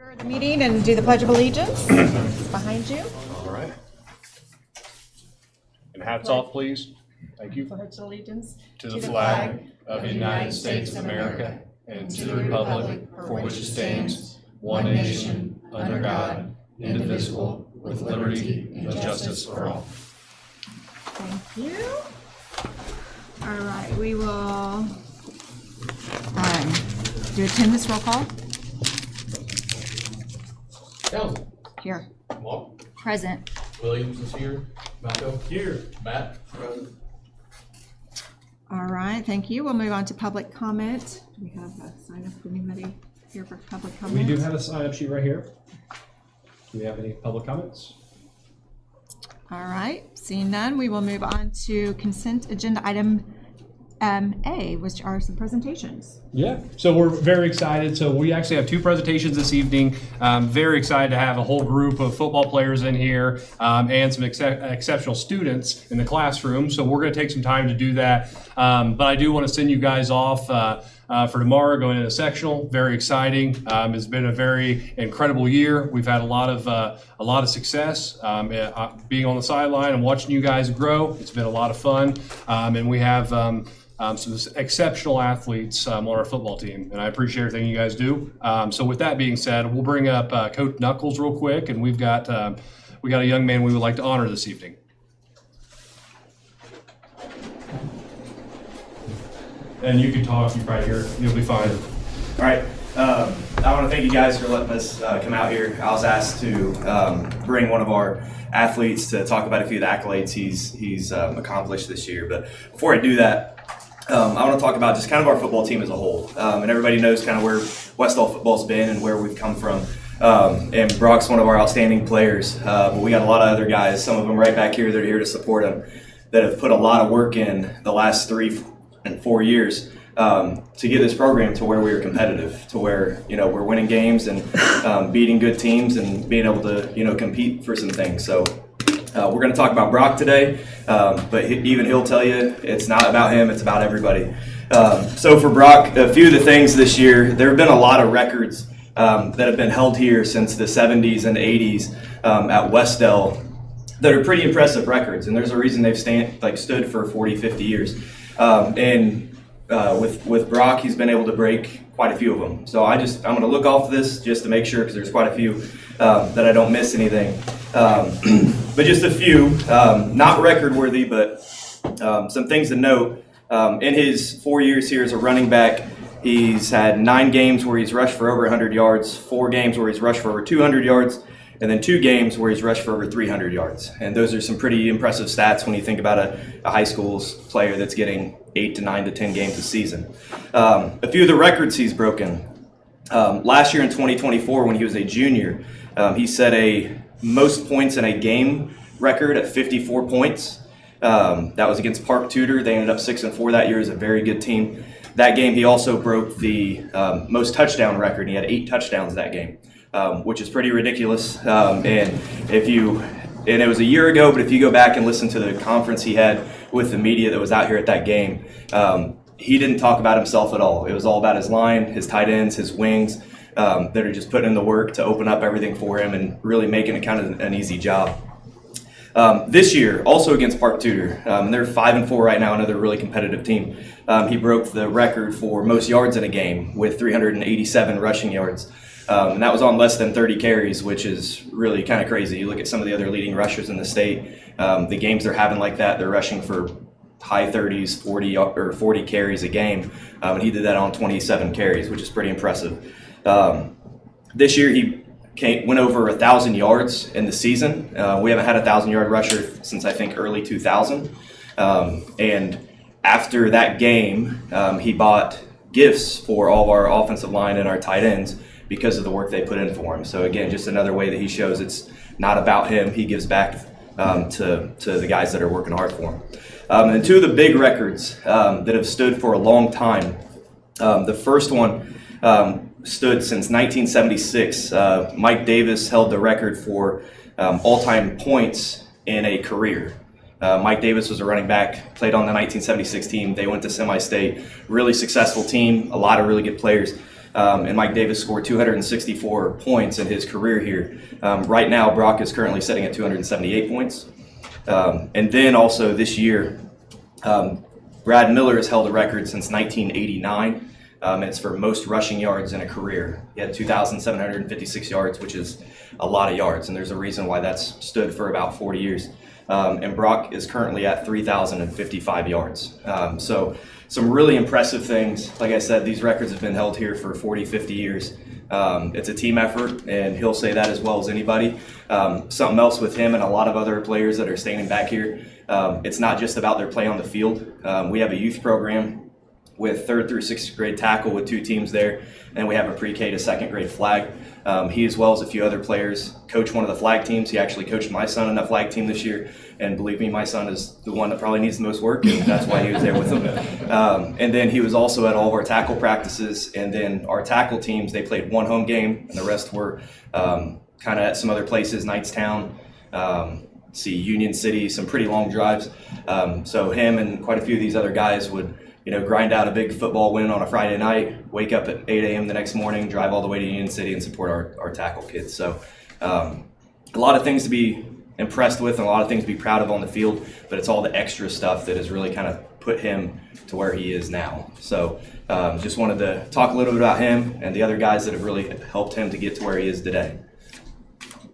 Order the meeting and do the Pledge of Allegiance. Behind you. All right. And hats off, please. Thank you. Pledge allegiance To the flag of the United States of America and to the republic for which it stands, one nation, under God, indivisible, with liberty and justice for all. Thank you. All right, we will do attendance roll call. Townsend. Here. Long. Present. Williams is here. Malco. Here. Matt. Present. All right, thank you. We'll move on to public comment. Do we have a sign up for anybody here for public comment? We do have a sign-up sheet right here. Do we have any public comments? All right, seeing none, we will move on to consent agenda item A, which are some presentations. Yeah, so we're very excited. So we actually have two presentations this evening. Very excited to have a whole group of football players in here and some exceptional students in the classroom. So we're going to take some time to do that. But I do want to send you guys off for tomorrow, going into sectional. Very exciting. It's been a very incredible year. We've had a lot of success. Being on the sideline and watching you guys grow, it's been a lot of fun. And we have some exceptional athletes on our football team, and I appreciate everything you guys do. So with that being said, we'll bring up Coach Knuckles real quick, and we got a young man we would like to honor this evening. And you can talk, you probably hear, you'll be fine. All right, I want to thank you guys for letting us come out here. I was asked to bring one of our athletes to talk about a few of the accolades he's accomplished this year. But before I do that, I want to talk about just kind of our football team as a whole. And everybody knows kind of where Wes-Del football's been and where we've come from. And Brock's one of our outstanding players. But we got a lot of other guys, some of them right back here that are here to support him, that have put a lot of work in the last 3 and 4 years to get this program to where we are competitive, to where, we're winning games and beating good teams and being able to, compete for some things. So we're going to talk about Brock today, but even he'll tell you it's not about him, it's about everybody. So for Brock, a few of the things this year, there have been a lot of records that have been held here since the 70s and 80s at Wes-Del that are pretty impressive records, and there's a reason they've stood for 40, 50 years. With Brock, he's been able to break quite a few of them. So I'm going to look off this just to make sure, because there's quite a few that I don't miss anything. But just a few, not record worthy, but some things to note. In his 4 years here as a running back, he's had 9 games where he's rushed for over 100 yards, 4 games where he's rushed for over 200 yards, and then 2 games where he's rushed for over 300 yards. And those are some pretty impressive stats when you think about a high school player that's getting 8 to 9 to 10 games a season. A few of the records he's broken. Last year in 2024, when he was a junior, he set a most points in a game record at 54 points. That was against Park Tudor. They ended up 6-4 that year as a very good team. That game, he also broke the most touchdown record. He had 8 touchdowns that game. Which is pretty ridiculous. And it was a year ago, but if you go back and listen to the conference he had with the media that was out here at that game, he didn't talk about himself at all. It was all about his line, his tight ends, his wings, that are just putting in the work to open up everything for him and really making it kind of an easy job. This year, also against Park Tudor, and they're 5-4 right now, another really competitive team. He broke the record for most yards in a game with 387 rushing yards. And that was on less than 30 carries, which is really kind of crazy. You look at some of the other leading rushers in the state, the games they're having like that, they're rushing for high 30s, 40 carries a game. And he did that on 27 carries, which is pretty impressive. This year he went over 1,000 yards in the season. We haven't had a 1,000-yard rusher since I think early 2000. And after that game, he bought gifts for all of our offensive line and our tight ends because of the work they put in for him. So again, just another way that he shows it's not about him. He gives back to the guys that are working hard for him. And 2 of the big records that have stood for a long time. The first one stood since 1976. Mike Davis held the record for all-time points in a career. Mike Davis was a running back, played on the 1976 team. They went to semi-state, really successful team, a lot of really good players. and Mike Davis scored 264 points in his career here. Right now, Brock is currently sitting at 278 points. And then also this year, Brad Miller has held a record since 1989. It's for most rushing yards in a career. He had 2,756 yards, which is a lot of yards, and there's a reason why that's stood for about 40 years. And Brock is currently at 3,055 yards. So some really impressive things. Like I said, these records have been held here for 40, 50 years. It's a team effort, and he'll say that as well as anybody. Something else with him and a lot of other players that are standing back here, it's not just about their play on the field. We have a youth program with 3rd through 6th grade tackle with 2 teams there, and we have a pre-K to 2nd grade flag. He, as well as a few other players, coach one of the flag teams. He actually coached my son in that flag team this year, and believe me, my son is the one that probably needs the most work, and that's why he was there with him. And then he was also at all of our tackle practices, and then our tackle teams, they played 1 home game, and the rest were kind of at some other places, Knightstown, Union City, some pretty long drives. So him and quite a few of these other guys would grind out a big football win on a Friday night, wake up at 8 a.m. the next morning, drive all the way to Union City and support our tackle kids. So a lot of things to be impressed with and a lot of things to be proud of on the field, but it's all the extra stuff that has really kind of put him to where he is now. So just wanted to talk a little bit about him and the other guys that have really helped him to get to where he is today.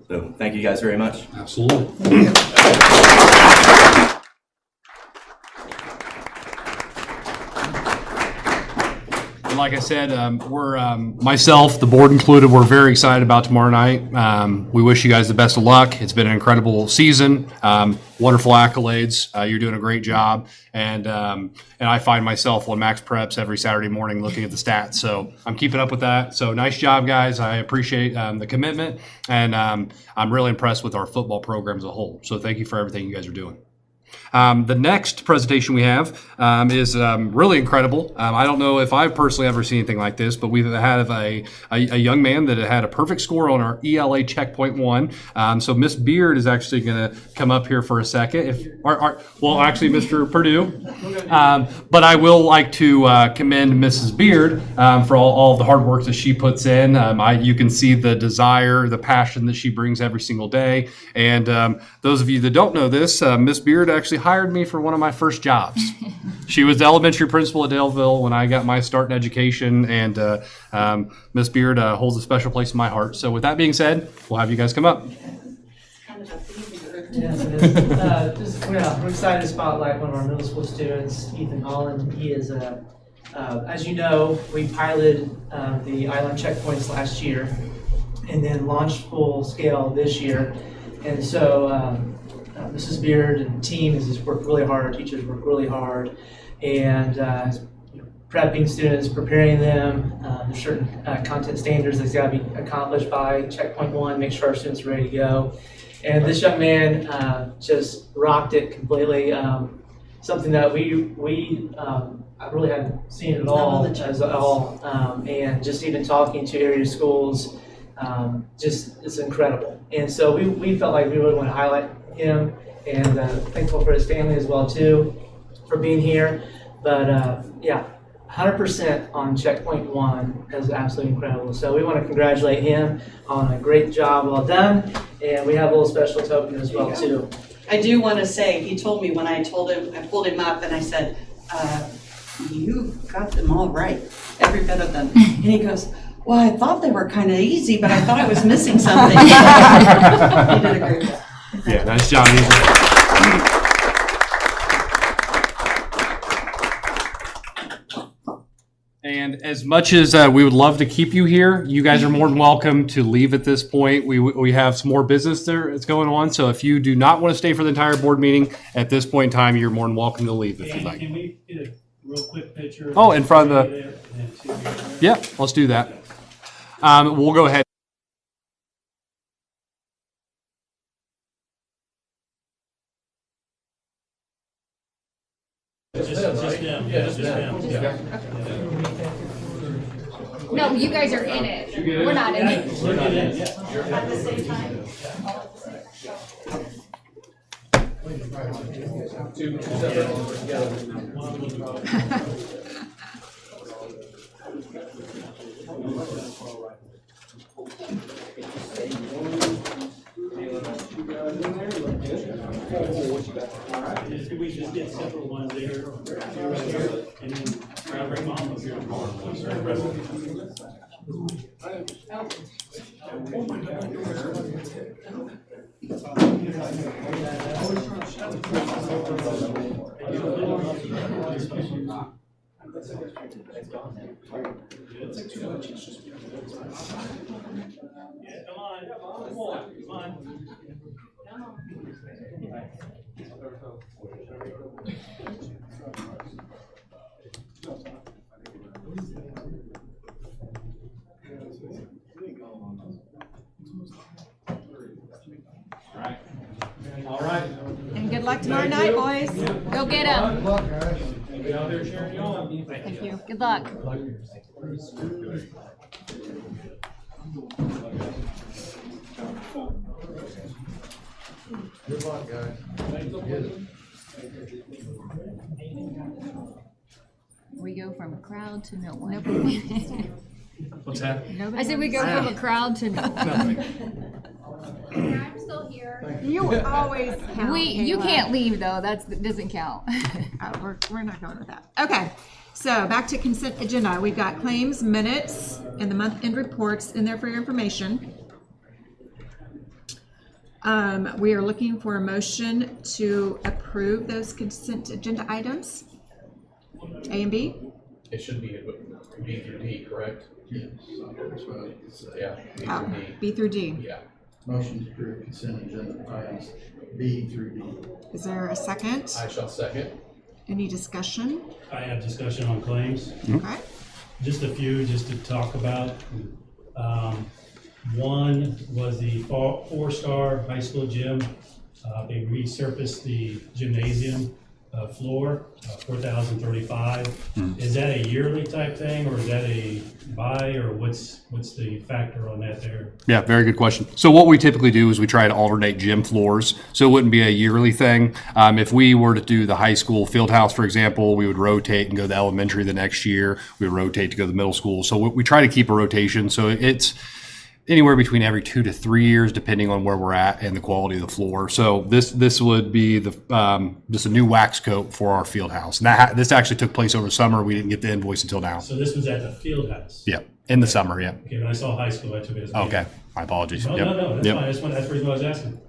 So thank you guys very much. Absolutely. Like I said, we're myself, the board included, we're very excited about tomorrow night. We wish you guys the best of luck. It's been an incredible season, wonderful accolades. You're doing a great job, and I find myself on Max Preps every Saturday morning looking at the stats. So I'm keeping up with that. So nice job, guys. I appreciate the commitment, and I'm really impressed with our football program as a whole. So thank you for everything you guys are doing. The next presentation we have is really incredible. I don't know if I've personally ever seen anything like this, but we have a young man that had a perfect score on our ELA Checkpoint 1. So Miss Beard is actually going to come up here for a second. Well, actually, Mr. Purdue. But I will like to commend Mrs. Beard for all the hard work that she puts in. You can see the desire, the passion that she brings every single day. And those of you that don't know this, Miss Beard actually hired me for one of my first jobs. She was the elementary principal at Daleville when I got my start in education, and Miss Beard holds a special place in my heart. So with that being said, we'll have you guys come up. Yes, it is. We're excited to spotlight one of our middle school students, Ethan Holland. He is, as you know, we piloted the island checkpoints last year and then launched full scale this year. And so Mrs. Beard and team has just worked really hard. Our teachers work really hard, and prepping students, preparing them. There's certain content standards that's got to be accomplished by Checkpoint 1. Make sure our students are ready to go. And this young man just rocked it completely. Something that we I really hadn't seen at all and just even talking to area schools, just it's incredible. And so we felt like we really want to highlight him, and thankful for his family as well too for being here. But 100% on Checkpoint 1 is absolutely incredible. So we want to congratulate him on a great job, well done, and we have a little special token as well too. I do want to say, he told me when I told him, I pulled him up and I said, you got them all right, every bit of them. And he goes, well, I thought they were kind of easy, but I thought I was missing something. He did a great job. Yeah, nice job. And as much as we would love to keep you here, you guys are more than welcome to leave at this point. We have some more business there that's going on. So if you do not want to stay for the entire board meeting, at this point in time, you're more than welcome to leave if you'd like. Can we get a real quick picture? Oh, in front of the... Yeah, let's do that. We'll go ahead. Just them. Yeah, just them. Yeah. No, you guys are in it. We're not in it. We're not in it. At the same time. We just get several ones there, right here, and then I'll bring mom up here. Yeah, come on. All right. And good luck tomorrow night, boys. Go get him. Be out there cheering you on. Thank you. Good luck. Good luck, guys. We go from a crowd to no one. What's that? I said we go from a crowd to no one. I'm still here. You always count. You Kayla. can't leave though, that doesn't count. We're not going with that. Okay, so back to consent agenda. We've got claims, minutes, and the month-end reports in there for your information. We are looking for a motion to approve those consent agenda items. A and B? It should be B through D, correct? Yes, that's right. Yeah, B Oh, through D. B through D. Yeah. Motion to approve consent agenda items B through D. Is there a second? I shall second. Any discussion? I have discussion on claims, Okay. just a few, just to talk about. One was the four-star high school gym. They resurfaced the gymnasium floor, $4,035. Is that a yearly type thing, or is that a buy, or what's the factor on that there? Yeah, very good question. So what we typically do is we try to alternate gym floors, so it wouldn't be a yearly thing. If we were to do the high school field house, for example, we would rotate and go to the elementary the next year. We would rotate to go to the middle school. So we try to keep a rotation. So it's anywhere between every 2 to 3 years, depending on where we're at and the quality of the floor. So this would be the just a new wax coat for our field house. And this actually took place over summer. We didn't get the invoice until now. So this was at the field house? Yeah, in the summer. Yeah. Okay, when I saw high school, I took it as. Okay. My apologies. No, Yep. no, that's Yep. fine. That's the reason why I was asking.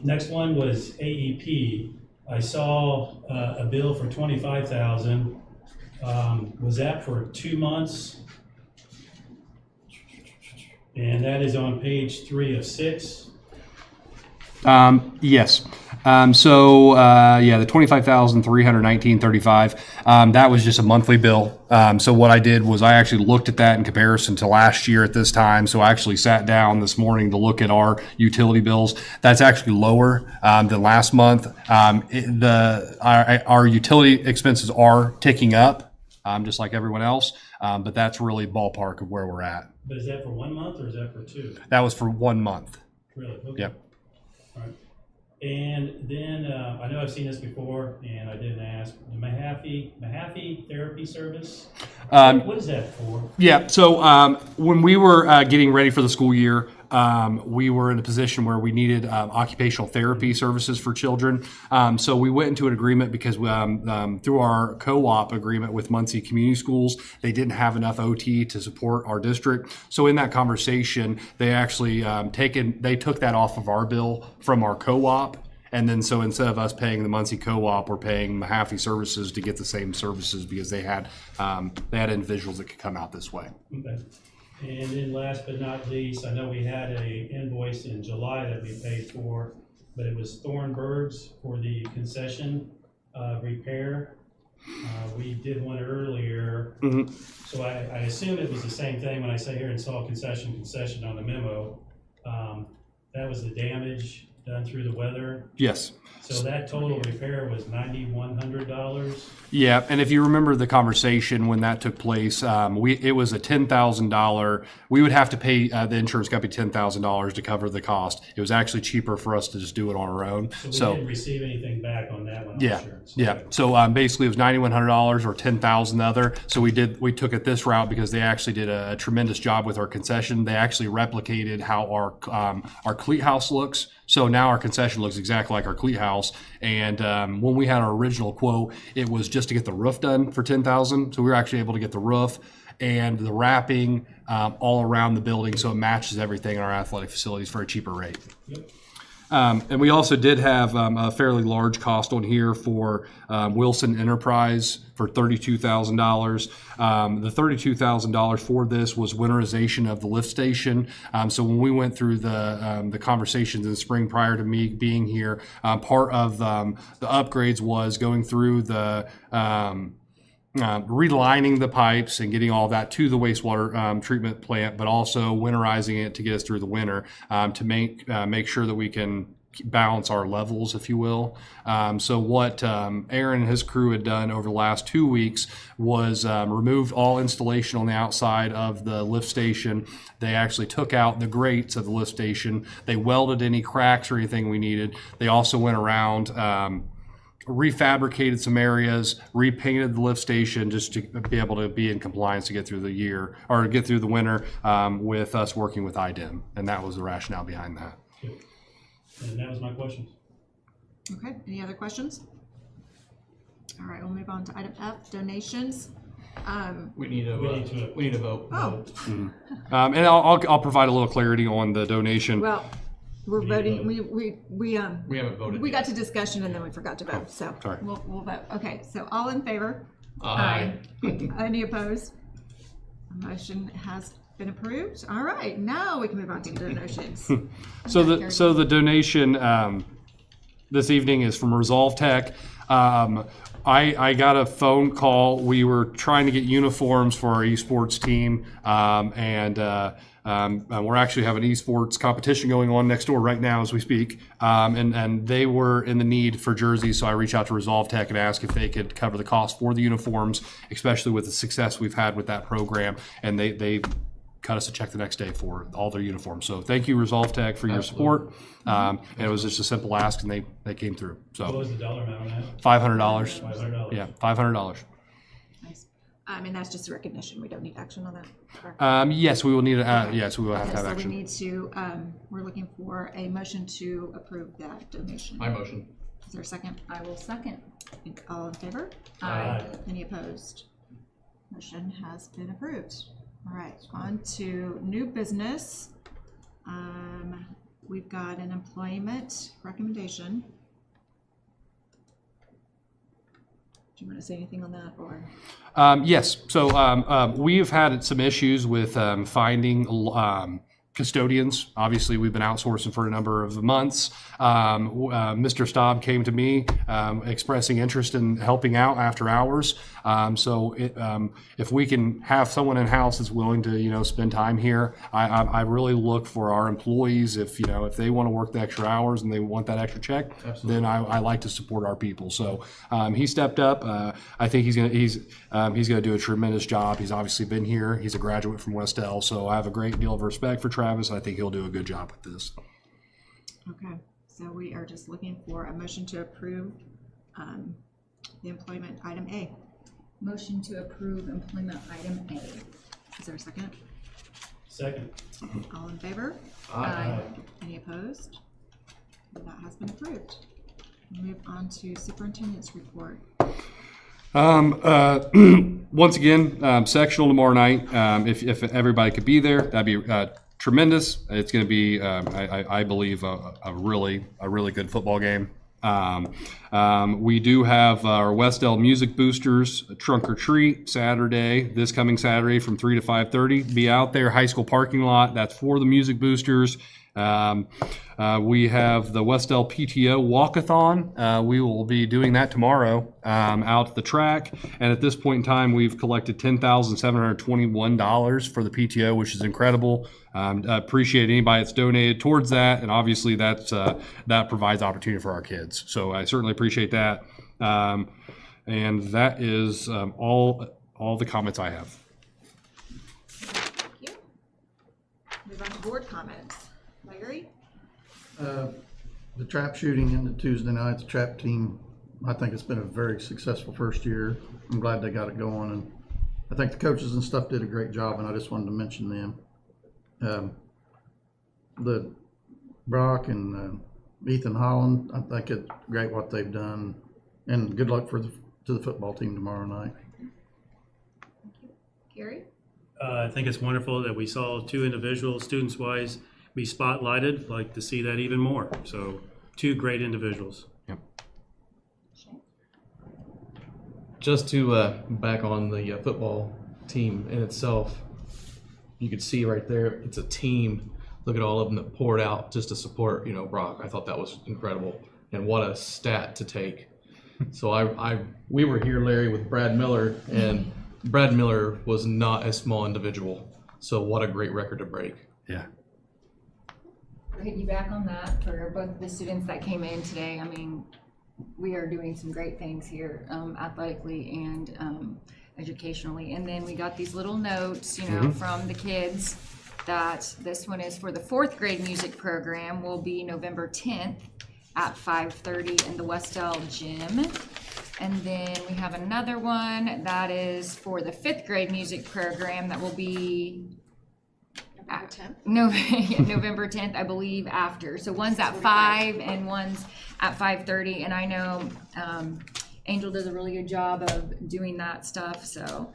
Next one was AEP. I saw a bill for $25,000. Was that for 2 months? And that is on page 3 of 6. Yes. The $25,319.35. That was just a monthly bill. So what I did was I actually looked at that in comparison to last year at this time. So I actually sat down this morning to look at our utility bills. That's actually lower than last month. Our utility expenses are ticking up, just like everyone else. But that's really ballpark of where we're at. But is that for 1 month or is that for 2? That was for 1 month. Really? Okay. Yep. All right. And then I know I've seen this before, and I didn't ask. The Mahaffey therapy service. What is that for? Yeah. So when we were getting ready for the school year, we were in a position where we needed occupational therapy services for children. So we went into an agreement because through our co-op agreement with Muncie Community Schools, they didn't have enough OT to support our district. So in that conversation, they actually took that off of our bill from our co-op. And then so instead of us paying the Muncie co-op, we're paying Mahaffey Services to get the same services because they had individuals that could come out this way. Okay. And then last but not least, I know we had a invoice in July that we paid for, but it was Thornburg's for the concession repair. We did one earlier, so I assume it was the same thing when I sat here and saw concession on the memo. That was the damage done through the weather. Yes. So that total repair was $9,100. Yeah, and if you remember the conversation when that took place, it was a $10,000. We would have to pay the insurance company $10,000 to cover the cost. It was actually cheaper for us to just do it on our own. So we didn't receive anything back on that one. On Yeah, insurance. yeah. So basically, it was $9,100 or $10,000 the other. So we took it this route because they actually did a tremendous job with our concession. They actually replicated how our cleat house looks. So now our concession looks exactly like our cleat house. And when we had our original quote, it was just to get the roof done for $10,000. So we were actually able to get the roof and the wrapping all around the building, so it matches everything in our athletic facilities for a cheaper rate. Yep. And we also did have a fairly large cost on here for Wilson Enterprise for $32,000. The $32,000 for this was winterization of the lift station. So when we went through the conversations in the spring prior to me being here, part of the upgrades was going through the relining the pipes and getting all that to the wastewater treatment plant, but also winterizing it to get us through the winter to make sure that we can balance our levels, if you will. So what Aaron and his crew had done over the last 2 weeks was removed all installation on the outside of the lift station. They actually took out the grates of the lift station. They welded any cracks or anything we needed. They also went around refabricated some areas, repainted the lift station just to be able to be in compliance to get through the year or get through the winter with us working with IDEM. And that was the rationale behind that. And that was my question. Okay, any other questions? All right, we'll move on to item F, donations. We need a vote. Oh, And I'll provide a little clarity on the donation. well, we're voting, we haven't voted we yet. got to discussion and then we forgot to vote, so sorry. we'll vote. Okay, so all in favor? Aye. Any opposed? The motion has been approved. All right, now we can move on to donations. So the donation this evening is from Resolve Tech. I got a phone call. We were trying to get uniforms for our esports team, and we're actually having an esports competition going on next door right now as we speak. And they were in the need for jerseys, so I reached out to Resolve Tech and asked if they could cover the cost for the uniforms, especially with the success we've had with that program. And they cut us a check the next day for all their uniforms. So thank you, Resolve Tech, for your support. And it was just a simple ask, and they came through. What So was the dollar amount on that? $500. $500. Yeah, $500. Nice. And that's just a recognition. We don't need action on that. Correct? Yes, we will need. Yes, we will have to have So we action. need to, we're looking for a motion to approve that donation. My motion. Is there a second? I will second. All in favor? Aye. Any opposed? Motion has been approved. All right, on to new business. We've got an employment recommendation. Do you want to say anything on that, or? Yes. So we've had some issues with finding custodians. Obviously, we've been outsourcing for a number of months. Mr. Staub came to me expressing interest in helping out after hours. If we can have someone in house that's willing to spend time here, I really look for our employees. If they want to work the extra hours and they want that extra check, then I like to support our people. So he stepped up. I think he's gonna do a tremendous job. He's obviously been here. He's a graduate from Wes-Del, so I have a great deal of respect for Travis. I think he'll do a good job with this. Okay, so we are just looking for a motion to approve the employment item A. Motion to approve employment item A. Is there a second? Second. All in favor? Aye. Any opposed? That has been approved. We'll move on to superintendent's report. Once again, sectional tomorrow night. If everybody could be there, that'd be tremendous. It's going to be, I believe, a really good football game. We do have our Wes-Del Music Boosters trunk or treat this coming Saturday from 3 to 5:30. Be out there, high school parking lot. That's for the Music Boosters. We have the Wes-Del PTO Walkathon. We will be doing that tomorrow out at the track. And at this point in time, we've collected $10,721 for the PTO, which is incredible. Appreciate anybody that's donated towards that. And obviously that provides opportunity for our kids. So I certainly appreciate that. And that is all the comments I have. Thank you. Move on to board comments. Larry? The trap shooting into Tuesday night, the trap team, I think it's been a very successful first year. I'm glad they got it going, and I think the coaches and stuff did a great job, and I just wanted to mention them. The Brock and Ethan Holland, I think it's great what they've done, and good luck to the football team tomorrow night. Gary? I think it's wonderful that we saw two individuals, students-wise, be spotlighted. Like to see that even more. So, two great individuals. Yep. Just to back on the football team in itself, you could see right there, it's a team. Look at all of them that poured out just to support, Brock. I thought that was incredible, and what a stat to take. So we were here, Larry, with Brad Miller, and Brad Miller was not a small individual. So what a great record to break. Yeah. Piggyback on that for both the students that came in today. I mean, we are doing some great things here, athletically and educationally. And then we got these little notes, from the kids that this one is for the 4th grade music program, will be November 10th at 5:30 in the Wes-Del gym. And then we have another one that is for the 5th grade music program that will be November 10th, I believe, after. So one's at 5 and one's at 5:30. And I know Angel does a really good job of doing that stuff. So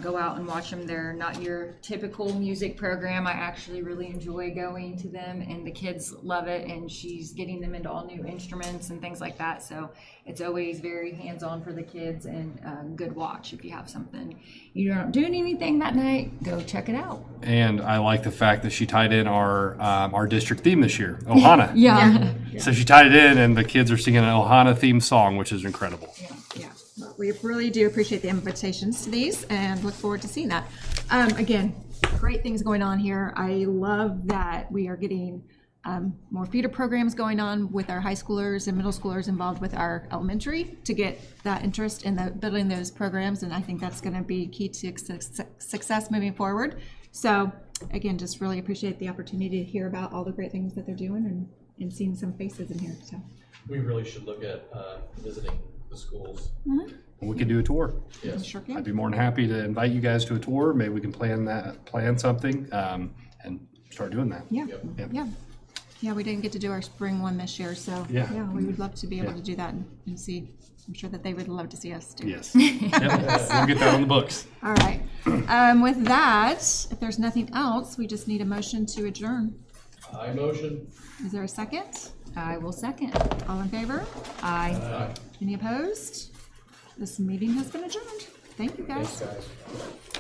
go out and watch them. They're not your typical music program. I actually really enjoy going to them, and the kids love it. And she's getting them into all new instruments and things like that. So it's always very hands-on for the kids, and good watch. If you have something you're not doing anything that night, go check it out. And I like the fact that she tied in our district theme this year, Ohana. Yeah. So she tied it in, and the kids are singing an Ohana themed song, which is incredible. Yeah. We really do appreciate the invitations to these and look forward to seeing that. Again, great things going on here. I love that we are getting more feeder programs going on with our high schoolers and middle schoolers involved with our elementary to get that interest in building those programs. And I think that's going to be key to success moving forward. So again, just really appreciate the opportunity to hear about all the great things that they're doing and seeing some faces in here. So We really should look at visiting the schools. We could do a tour. Yes. sure can. I'd be more than happy to invite you guys to a tour. Maybe we can plan something and start doing that. Yeah. Yep. Yeah, we didn't get to do our spring one this year, so Yeah. we would love to be able to do that and see. I'm sure that they would love to see us too. Yes. Yep. We'll get that on the books. All right. With that, if there's nothing else, we just need a motion to adjourn. I motion. Is there a second? I will second. All in favor? Aye. Any opposed? This meeting has been adjourned. Thank you, guys. Thanks, guys.